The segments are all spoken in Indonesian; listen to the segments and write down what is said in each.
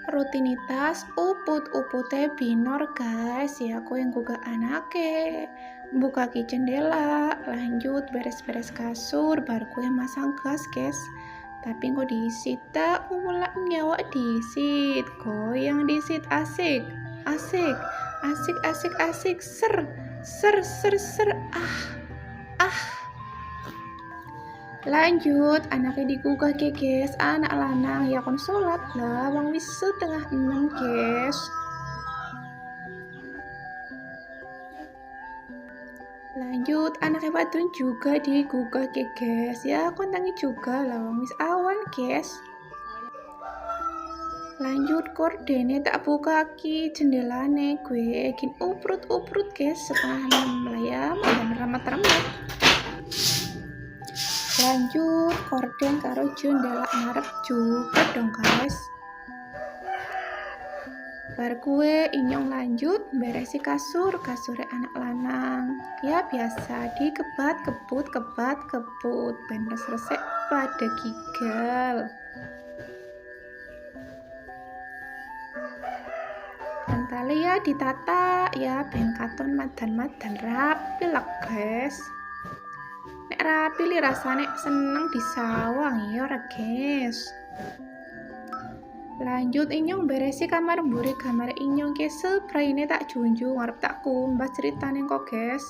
Rutinitas uput-upute binor guys ya, aku yang gugah anake buka jendela, lanjut beres-beres kasur, baru ku yang masang gas guys. Tapi kok disit tak mulak nyawa disit, goyang disit, asik asik asik asik asik, ser ser ser ser, lanjut anaknya digugah guys, anak lanang ya kon sholat lah wang wis 5:30 guys. Lanjut anaknya wadon juga digugah guys ya, kon tangi juga lah wang wis awan guys. Lanjut kordene tak buka ki jendelane, gue gin uprut guys, 5:30 lah ya, malam remet-remet. Lanjut korden karo jendela ngarep juga dong guys. Bar gue inyong lanjut beresi kasur anak lanang ya, biasa dikebat kebut ben resek pada gigal. Bantal ya ditata ya, ben katon madan rapi lah guys. Nek rapi li rasane seneng disawang ya ora guys. Lanjut inyong beresi kamar mburi, kamar inyong ke sprayne tak junjung arep tak kumbas ceritane kok guys.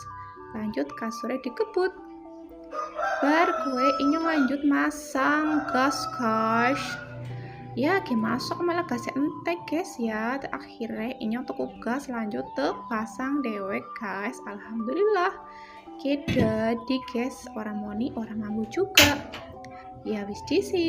Lanjut kasurnya dikebut, bar gue inyong lanjut masang gas guys ya, masuk malah gasnya entek guys ya. Akhirnya inyong tuku gas, lanjut pasang dewek guys. Alhamdulillah jadi guys, orang moni orang mampu juga ya, wis disi.